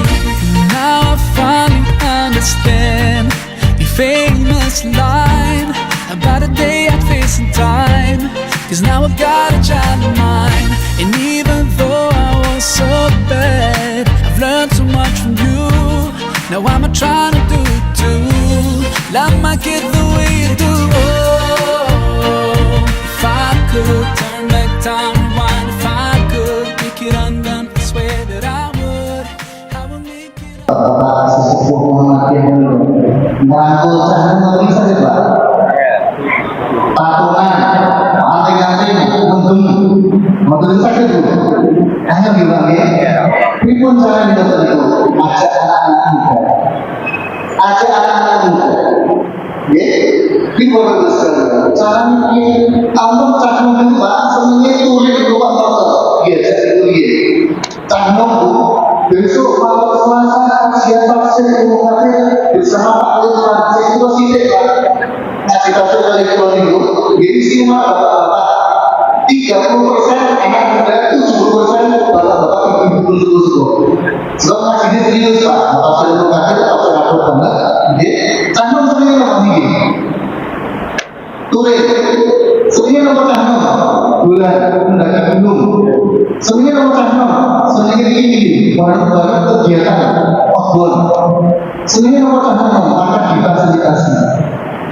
Now I finally understand your famous line about a day I'd face in time. 'Cause now I got a child of mine, and even though I was so bad, I've learned so much from you. Now I'm trying to do it too. Love my kid the way you do. Oh, if I could turn back time, rewind. If I could make it undone, I swear that I would make it. Bapak sesepuh Muhammad yang dulu merangkul cahaya ngerti saja Pak. Patungan, anting-anting, mendung saja tuh. Hanya bilang ya, pripun cara didapat itu? Ajak anak-anak muda, ajak anak-anak muda. Ya, pripun sekali. Cara mikir, kamu cahaya itu Pak, semuanya tulis itu Pak Toto. Iya, jadi itu ya. Cahaya besok malam Selasa siapa umumnya bersama Pak Lurah situasi Pak ngasih tahu elektronik itu jadi semua bapak-bapak 30% anak muda 70% bapak-bapak ibu-ibu seluruh sebab masih serius Pak tafsir itu tafsir aku banget jadi canggung sebenarnya apa nih tulis sebenarnya nomor canggung bulan mendaki gunung sebenarnya nomor canggung sebenarnya ini barang-barang kegiatan outbound sebenarnya nomor canggung akan difasilitasi.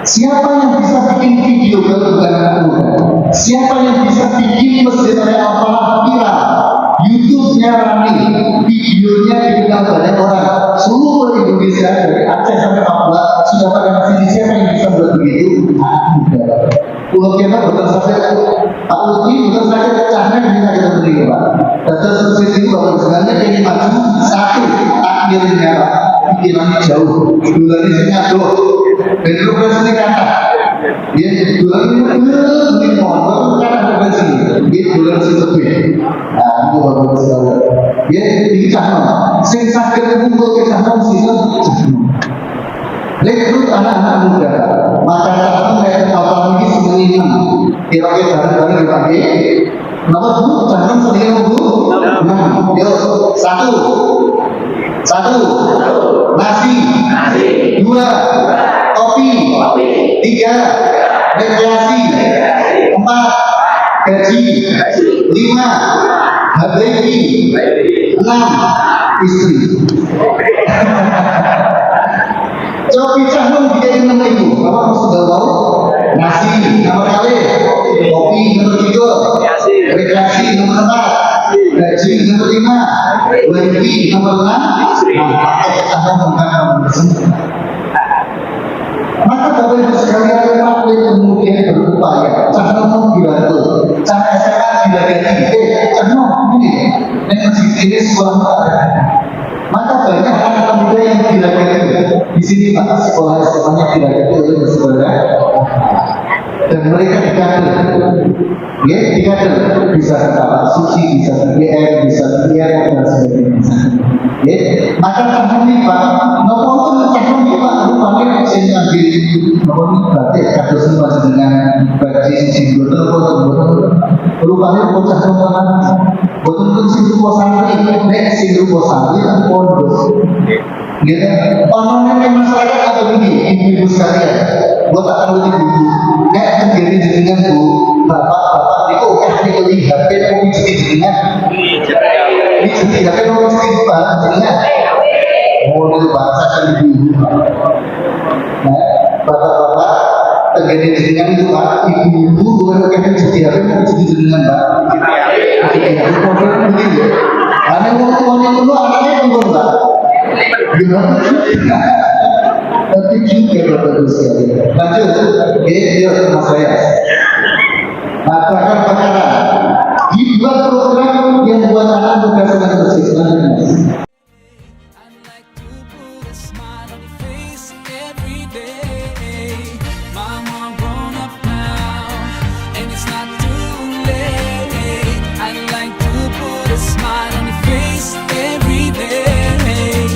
Siapa yang bisa bikin video bukan anak muda? Siapa yang bisa bikin masjid Al-Falah viral? YouTube-nya rame, videonya dikenal banyak orang. Seluruh Indonesia dari Aceh sampai Papua sudah pada masjid. Siapa yang bisa buat begitu? Anak muda. Pulau kita bukan saja Pak Uti, bukan saja cahaya yang bisa kita beri Pak. Dan sukses itu Bapak sebenarnya yang maju satu akhirnya Pak. Pikirannya jauh, bulan ini nyatuh. Dan progresi kata, dia bulan ini mohon, kata progresi, dia bulan lebih. Nah, itu baru sekali. Dia dicahno, sing sakit kumpul ke cahno sini. Rekrut anak-anak muda, masyarakat mereka kapal ini sebenarnya kira-kira barang-barang dipakai. Kenapa dulu cahno sebenarnya dulu? Yuk, satu, nasi, dua, kopi, tiga, rekreasi, empat, gaji, lima, habibi, enam, istri. Coba cahung dia yang nomor itu, apa sudah tahu? Nasi nomor kali, kopi nomor tiga, rekreasi nomor empat, gaji nomor lima, habibi nomor enam. Maka Bapak Ibu sekalian aku kemudian berupaya cahno dibantu, cara SMA dilayani, cahno ini, dan masjid ini sekolah. Maka banyak anak muda yang dilayani di sini maka sekolah SMA-nya dilayani oleh saudara dan mereka dikader, ya dikader bisa kata suci, bisa BM, bisa BM dan sebagainya. Ya, maka kami Pak, nomor itu kami Pak, rupanya sehingga di nomor batik kado semua dengan baju sisi botol, rupanya bocah nomor botol itu sisi santri, nek sisi santri dan pondok. Gitu, orang-orang masyarakat atau ini ibu-ibu sekalian, buat akan lebih dulu, nek menjadi jenengan bu, bapak-bapak itu teknik HP mau jadi jenengan. Ini jadi HP mau jadi bahan jenengan. Mau dari bahasa kan ibu-ibu. Nah, bapak-bapak terjadi jenengan itu Pak, ibu-ibu bukan pakai jadi HP mau jadi jenengan Pak. Jadi HP mau jadi ya. Karena mau tuanya dulu anaknya juga Pak. Tapi juga Bapak Ibu sekalian. Lanjut, yuk Mas saya. bakar-bakaran. Dibuat program yang buat anak muda senang bersih. I'd like to put a smile on your face every day. Mama grown up now, and it's not too late. I'd like to put a smile on your face every day.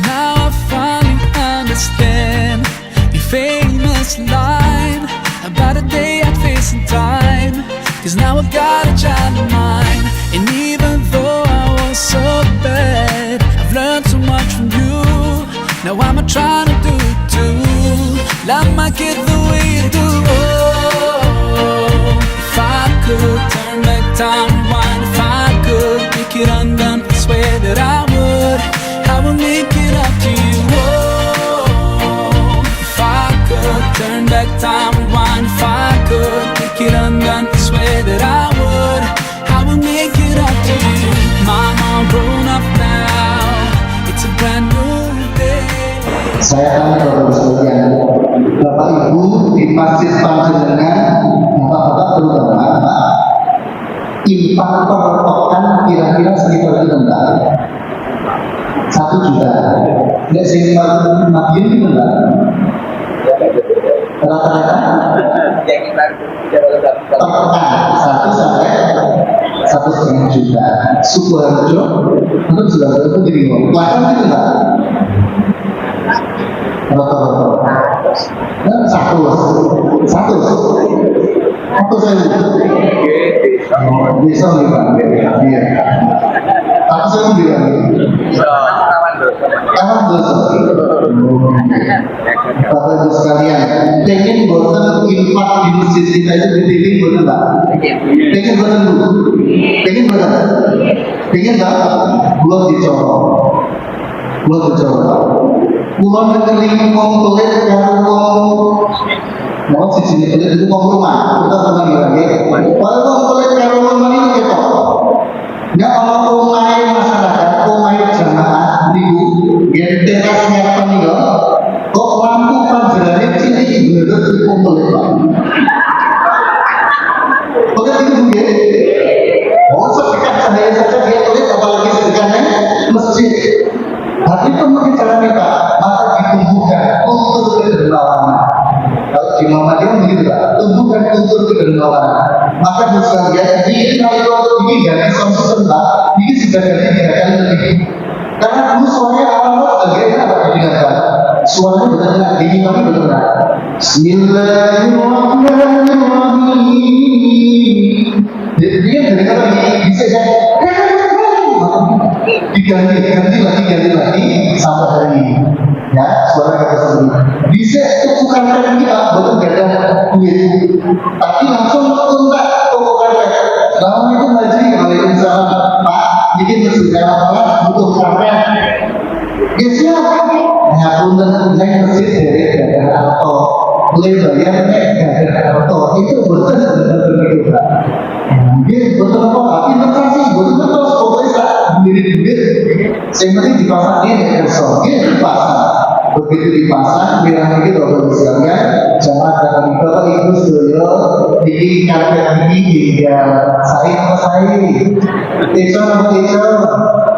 Now I finally understand your famous line about a day I'd face in time. 'Cause now I've got a child of mine, and even though I was so bad, I've learned so much from you. Now I'm trying to do it too. Love my kid the way you do. Oh, if I could turn back time, rewind. If I could make it undone, I swear that I would. I would make it up to you. Oh, if I could turn back time, rewind. If I could make it undone, I swear that I would. I would make it up to you. Mama grown up now, it's a brand new day. Saya tanya Bapak sekalian, Bapak Ibu di Masjid Panjenengan, Bapak-bapak terutama, infak per pekan kira-kira sekitar berapa? 1 juta. Nggak sih, makin itu enggak? Rata-rata? Per pekan 1 sampai 1,5 juta. Sukoharjo untuk Sukoharjo itu jadi kuasa itu enggak? Rata-rata. Dan satu saya bisa bilang, iya. Aku saya bilang, kawan dosa. Bapak Ibu sekalian, pengen boten infak di masjid kita itu berdiri boten tak? Pengen boten bu? Pengen boten? Pengen tak? Belum dicoba. Pulau negeri wong pelit karo wong mau siji pelit itu wong rumah. Kita pernah bilang ya. Kalau wong pelit karo wong rumah itu ketok. Enggak ono omahe masyarakat, omahe jamaah niku yen terasnya apa nih kok lampu panjerane cilik gedhe iku pelit Pak. Oke itu nggih. Oh sedekat cahaya saja dia pelit apalagi sedekahnya masjid. Tapi kemudian cara kita maka ditumbuhkan kultur kedermawanan. Kalau di Muhammadiyah begitu Pak, tumbuhkan kultur kedermawanan. Maka sekalian ini kalau ini dari solusi Pak, ini sudah dari 3 kali lebih. Karena dulu suaranya awal-awal bagaimana Pak didengarkan? Suaranya benar-benar diimami benar-benar. Bismillahirrahmanirrahim. Dia dari kata bisa jadi diganti lagi sampai hari ini ya suara kata sebelum bisa toko karpet kita betul gak ada duit tapi langsung tuntak toko karpet Assalamualaikum Haji Waalaikumsalam Pak bikin bersejarah apa butuh karpet ya siap ya punten naik masjid dari gada auto boleh bayar naik gada auto itu betul begitu Pak dia betul apa investasi betul pokoknya duit saya penting dipasang dia dipasang begitu dipasang bilang lagi Bapak sekalian jamaah dan Bapak Ibu sedoyo di karpet ini hingga saya teco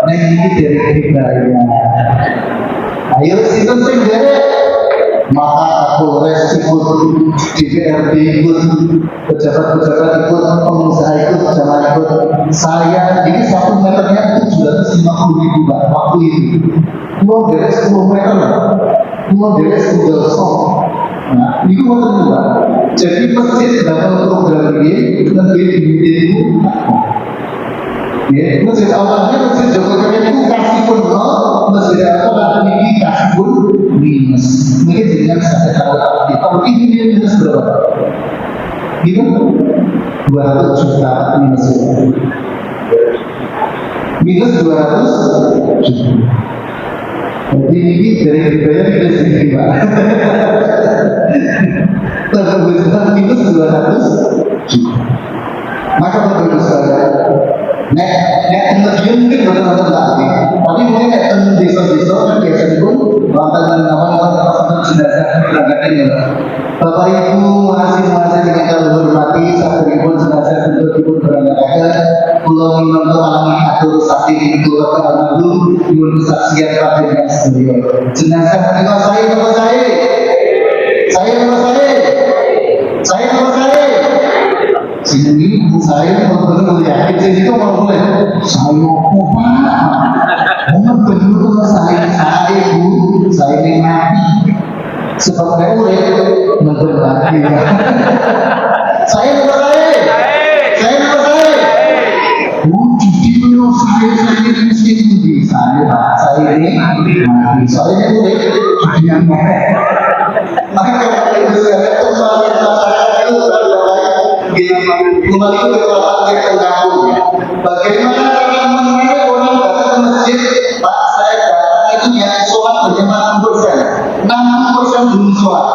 nah ini dari hidayah ayo situ sendiri maka Kapolres ikut, DPRD ikut, pejabat-pejabat ikut, pengusaha ikut, jamaah ikut. Saya ini 1 meternya 750.000 Pak waktu itu. Pulau dari 10 meter, pulau dari 10 song. Nah, itu waktu Pak. Jadi masjid dalam program ini lebih diminta ya, masjid awalnya masjid Jokowi itu kasih pun masjid awal ini kasih pun minus. Mungkin dengan saya tahu kalau ini dia minus berapa? Gitu? 200 juta minus. Minus 200 juta. Jadi ini dari dibayar minus sedikit Pak. Terus minus 200 juta. Maka Bapak sekalian, nek mungkin benar-benar tadi, tapi mungkin nek desa-desa kan biasanya pun lantaran apa jenazah berangkat ini. Bapak Ibu, masing-masing yang kita hormati, saat ini pun pun kesaksian pada sekalian. Jenazah menerima saya nama saya. Saya nama saya. Saya nama saya. Sini saya benar-benar yakin jadi itu mau boleh. Saya apa Pak? Benar saya Bu, saya ini mati. Sebab saya urip bener lagi. Saya nama saya. Saya nama saya. Jadi menurut saya ini mesti di saya ini mati. Saya ini urip yang maka kalau itu saya kembali masyarakat itu kembali ke kekuatan kampung. Bagaimana cara mengenai orang datang ke masjid? Pak, saya datang itu yang sholat berjamaah 60%, 60% belum sholat.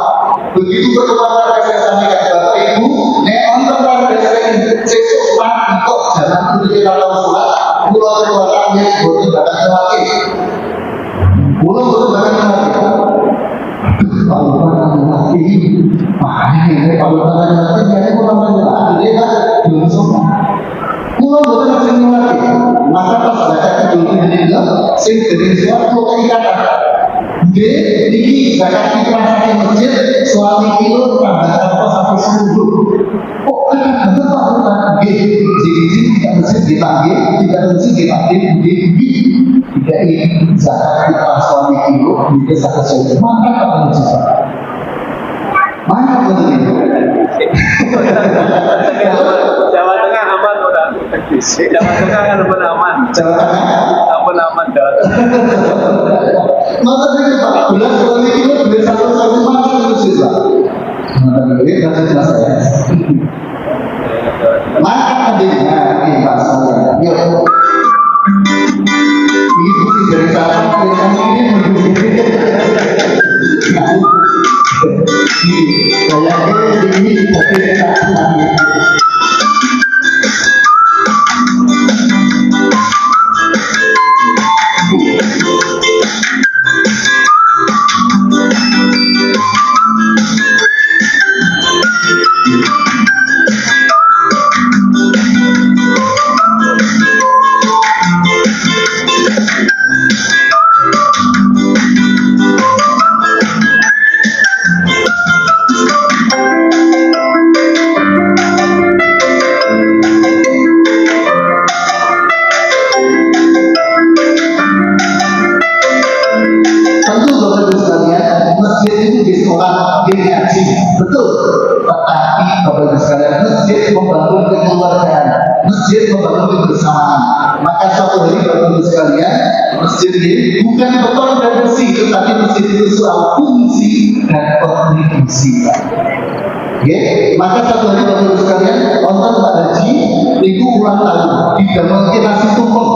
Begitu berkekuatan saya sampaikan Bapak Ibu, nonton pada saya sesuk pagi kok jangan dulu kita tahu sholat, pulau keluarannya boleh datang lagi. Pulau boleh datang lagi. Kalau lagi, makanya ini kalau lagi jadi orang lagi dia kan belum sholat. Pulau boleh datang lagi. Maka pas zakat itu juga, sing dari suatu kata. Dia ini zakat itu masuk masjid, suami itu tambah apa sampai 10. Kok kan betul Pak? Jadi tidak masjid dipanggil, tidak masjid dipanggil, tidak ini zakat kita suami itu bisa satu suami. Maka apa masjid? Mana betul? Jawa Tengah aman udah. Jawa Tengah kan aman. Jawa Tengah aman Jawa Tengah. maka dari 14 suami itu beli satu maka masjid Pak. Maka dari itu saya. Maka adiknya ini Pak saya. Yuk. Ini bukti dari saya. Ini menunjukkan ini betul, tetapi Bapak sekalian masjid membangun kekeluargaan, masjid membangun kebersamaan. Maka suatu hari Bapak sekalian, masjid ini bukan beton dan besi, tetapi masjid itu soal fungsi dan kontribusi. Maka suatu hari Bapak sekalian, nonton Pak Haji, itu ulang tahun, didamaikan nasi tumpeng.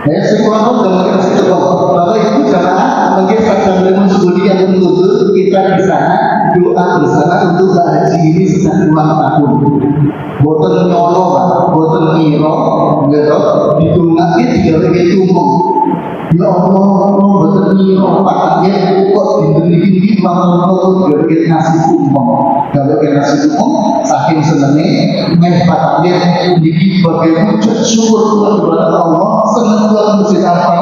Sekolah pun dalam kasih contoh. Bapak Ibu jamaah mungkin sedang dengan sebudi yang menuntut kita di sana doa bersama untuk Pak Haji ini sedang ulang tahun. Boten nyolo, boten ngiro, gitu. Ditunggangi 3 kali tumpeng. Ya Allah, boten ngiro, paknya kok diberi ulang tahun 3 kali nasi tumpeng. Kalau nasi tumpeng, saking senengnya, paknya dikit sebagai wujud syukur kepada Allah. Senang Tuhan masjid apa?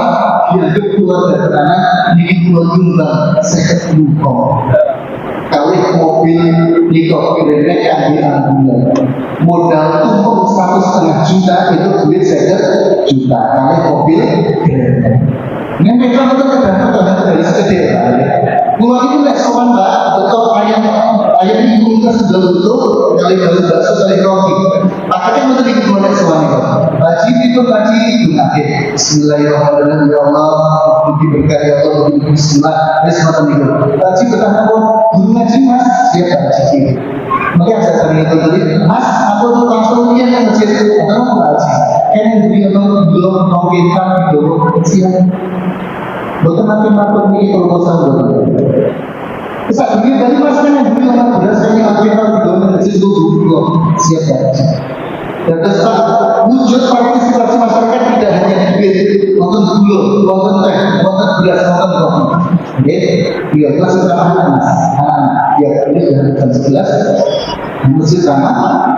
Dia keluar dari tanah, ini keluar jumlah 10 lumpur. Kali mobil nikah kira-kira kami ambil modal tumpuk 1,5 juta itu duit 1 juta. Kali mobil ini memang itu kadang-kadang dari segede pulau itu nggak sopan Mbak, betul ayam itu kita sudah betul kali bakso kali roti. Makanya kita dikeluarkan suami Haji itu Bismillahirrahmanirrahim. Ya Allah, bagi berkah ya Allah, Bismillah. Haji bertanya kok, guru ngaji Mas, siap Haji. Makanya saya tanya itu tadi, Mas, aku tuh langsung lihat yang masjid itu, atau Haji. Kan yang belum nongkinkan gitu, siap. Betul nanti ini proposal betul. Bisa begini tadi Mas kan yang beli orang beras kan yang nongkinkan gitu, masjid itu dulu siap Haji. Dan tetap wujud partisipasi masyarakat tidak hanya duit, nonton gula, nonton teh, nonton beras, nonton kopi. Oke, iya kelas utama Mas. Ya ini sudah jam 11. Masjid ramah.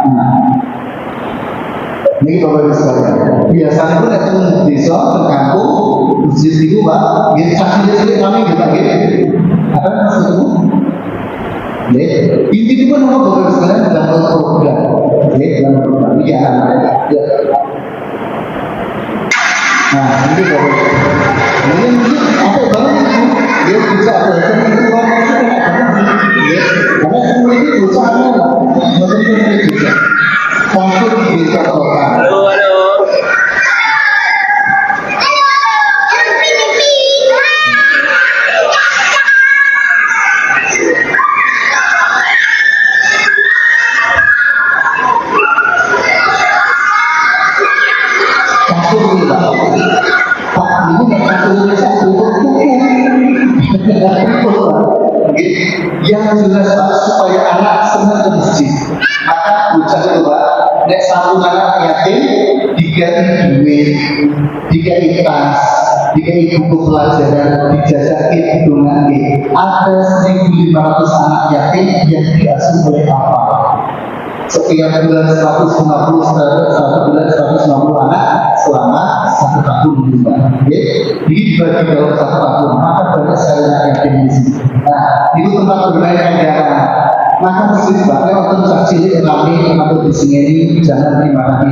Ini Bapak Ibu sekalian. Biasanya pun datang desa, ke kampung, masjid itu Pak, ya cilik-cilik kami kita apa maksud itu? Ya, inti itu kan nama Bapak sekalian dalam program, ya dalam program, ya. Nah, ini Bapak. Mungkin apa banget itu? Dia bisa belajar itu orang itu ya, karena semua itu usahanya lah, betul-betul bisa. Masuk di desa kota. Halo, halo. Yang jelas Pak, supaya anak senang ke masjid, maka bocah itu Pak, nek satu anak yatim dikai duit, dikai tas, dikai buku pelajaran, dijajaki hidungan. Ada 1.500 anak yatim yang diasuh oleh apa? Setiap bulan 150, satu bulan 150 anak selama 1 tahun juga. Jadi dibagi dalam 1 tahun, maka banyak sekali anak yatim di sini. Nah, itu tempat bermain anak. Maka masjid Pak, untuk cilik kami atau di sini ini jangan terima kasih.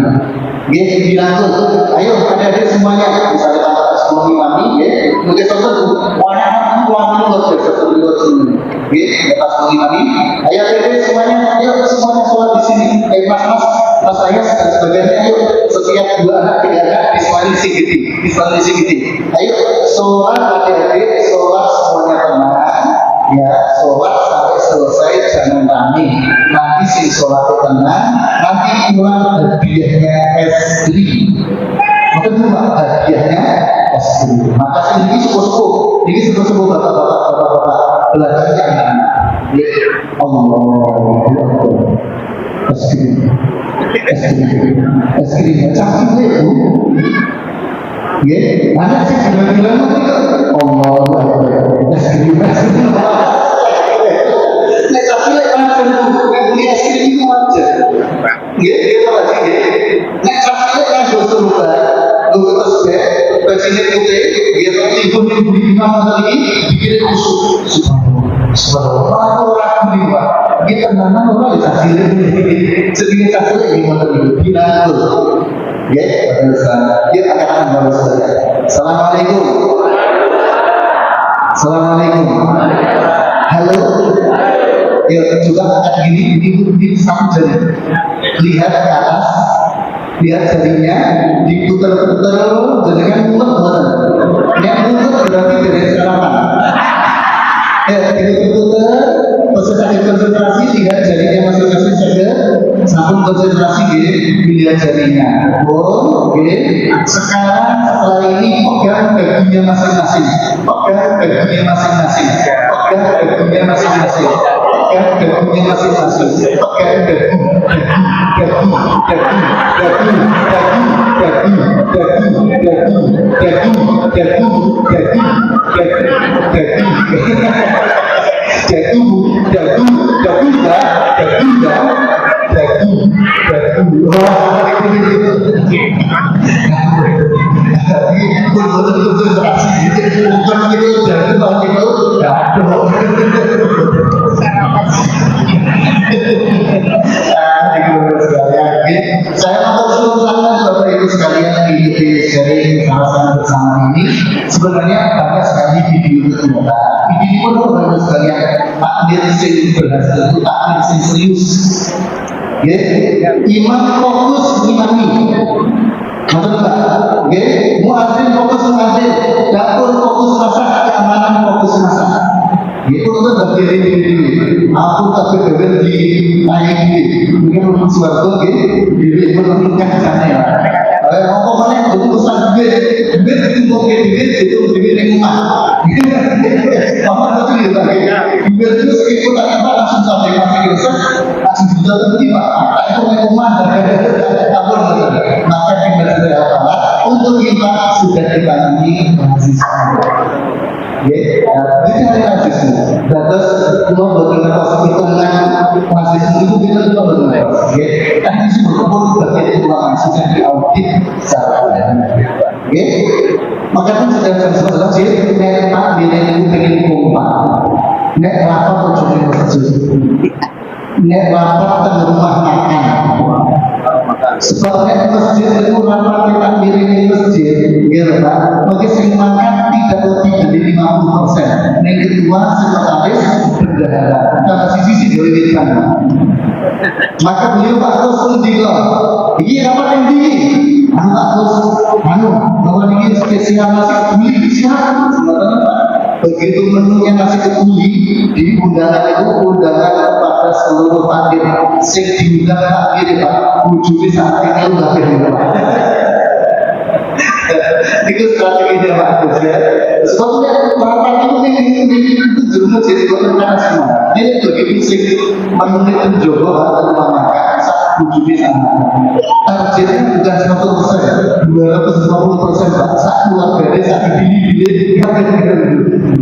Dia bilang tuh, ayo adik-adik semuanya, misalnya tanpa sekolah kami, mungkin contoh, anak-anak uang itu luar biasa terlibat sini. Lepas kami, ayo adik-adik semuanya, ayo semuanya sholat di sini. Mas saya dan sebagainya, ayo setiap 2 anak 3 anak di Ismail Sigiti. Ayo sholat adik-adik, sholat semuanya tenang, ya sholat sampai selesai jangan tani. Nanti si sholat tenang, nanti pulang hadiahnya es krim. Maka cuma hadiahnya es krim. Maka ini sepuh-sepuh bapak-bapak belajarnya anak-anak. Allah es krim cantik itu. Ya, anak sih bilang Allah es krim. Nek tapi lek kan beli es krim itu aja. Nggih, gitu aja nggih. Nek tapi lek kan dosa lupa, lu terus deh, bajine putih, dia kok libur di imam tadi dikirim kusuk. Subhanallah, orang beli Pak. Kita tenanan orang dikasih sedikit kasih gimana itu binatang. Ya, pemirsa, dia akan baru saja. Assalamualaikum. Assalamualaikum. Halo. Ya juga akan gini satu jari. Lihat ke atas, lihat jarinya, diputar-putar, jadikan mulut. Yang mulut berarti dari sarapan. Ya, diputar, proses konsentrasi, lihat jarinya masing-masing saja. Sambung konsentrasi lihat jarinya. Sekarang setelah ini pegang baginya masing-masing. Pegang baginya masing-masing. Pegang baginya masing-masing. Pegang baginya masing-masing. Pegang saya akan usulkan Bapak Ibu sekalian di sharing sama-sama bersama ini. Sebenarnya banyak sekali video ternyata. Ini pun Bapak Ibu sekalian takdir sing berhasil itu takdir sing serius. Imam fokus imami. Betul tak? Muadzin fokus muadzin, dapur fokus masak, keamanan fokus masak. Itu kan bagian ini. Aku tak berdebat di naik ini. Mungkin untuk suatu diri menentukan sana ya. Apa mana keputusan duit itu itu diri rumah. Apa itu ya? Duit itu sekitar apa langsung sampai masuk ke langsung juga terima. Itu rumah dapur maka kita sudah apa? Untuk kita sudah dibangun mahasiswa. Ya, ini hari rasisme. Terus kalau bagaimana pas hitungan rasisme itu kita juga bagaimana? Ya, kan ini semua pun bagian informasi yang diaudit secara ya, makanya sudah sebenarnya sih nek tak diri pengen kompak, nek rapat ujungnya masjid, nek rapat teng rumah makan. Sebabnya masjid itu rapat kita diri masjid, gitu kan? Bagi sing makan tidak lebih dari 50%. Yang kedua sekretaris bendahara, karena sisi diwujudkan. Maka beliau Pak Gus mendilo, ini rapat yang tinggi. Pak Gus, bahwa ini spesial nasi kebuli, siapa? Begitu menunya nasi kebuli, di undangan itu undangan kepada seluruh hadir, sing diundang hadir Pak, wujudnya saat ini udah hadir Pak. Itu strateginya Pak Gus ya. Sebabnya rapat itu jerumus jadi komentar semua. Ini begitu sing menurut penjogo atau memakan saat wujudnya sama. Targetnya bukan 100%, 250% Pak. Saat luar dari saat pilih-pilih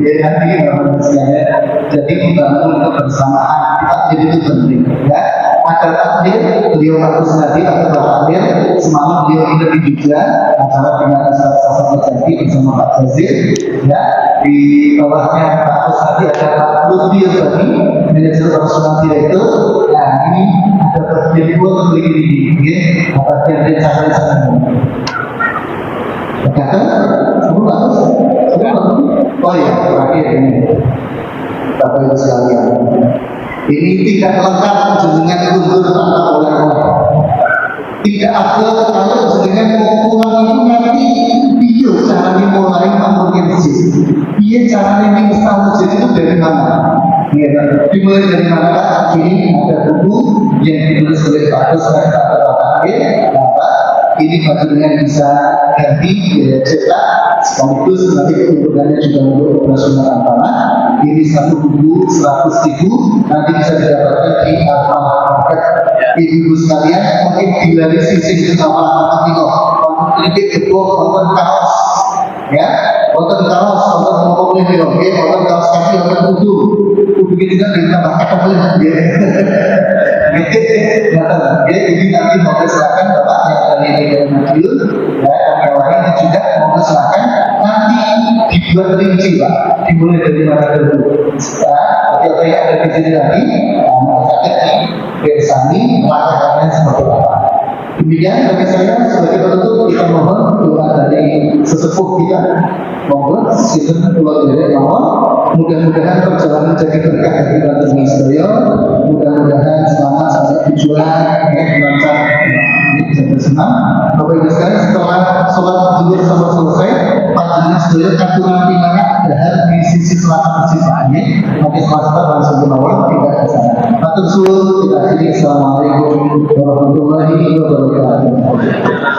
ya nanti manusianya. Jadi membangun kebersamaan kita jadi itu penting ya. Agar takdir beliau harus tadi atau takdir semalam beliau ini juga acara dengan salah terjadi bersama Pak Jazir ya, di bawahnya Pak Gus tadi ada Pak Lutfi tadi manajer personal direktur. Nah ini ada bagian dua untuk ini ya, bagian rencana kata semua bagus oh ya terakhir ini Bapak Ibu sekalian, ini tidak lengkap dengan undur tanpa oleh-oleh. Tidak ada kalau dengan pulang itu nanti dia caranya mulai membangun masjid. Dia caranya install masjid itu dari mana? Ya, dimulai dari mana? Ini ada buku yang ditulis oleh Pak Gus dan Pak Terakhir. Ini bagaimana bisa ganti cetak sekaligus nanti keuntungannya juga untuk operasional tanah. Ini satu buku 100.000 nanti bisa didapatkan di Alfamart. Ibu-ibu sekalian mungkin dari sisi sama tengok konten konten kaos ya, konten kaos, konten ngomong ini oke, konten kaos kaki, konten kudu begini kan ditambahkan boleh ya. Ya, ini nanti mau silakan Bapak yang dari Madiun ya, yang lain juga mau silakan nanti dibuat rinci Pak, dimulai dari mana dulu. Apa yang ada di sini tadi, mau sakit bersani langkahnya seperti apa. Demikian bagi saya sebagai penutup kita mohon doa dari sesepuh kita, mohon sistem keluar dari mohon mudah-mudahan perjalanan jadi berkah bagi kita sekalian, mudah-mudahan semangat sampai tujuan lancar sampai senang. Bapak Ibu sekalian setelah sholat zuhur sampai selesai, panjenengan sedaya katuran pinangan dahar di sisi selatan masjid ini, nanti setelah langsung ke bawah tidak ke sana. Matur suwun kita akhiri. Assalamualaikum warahmatullahi wabarakatuh.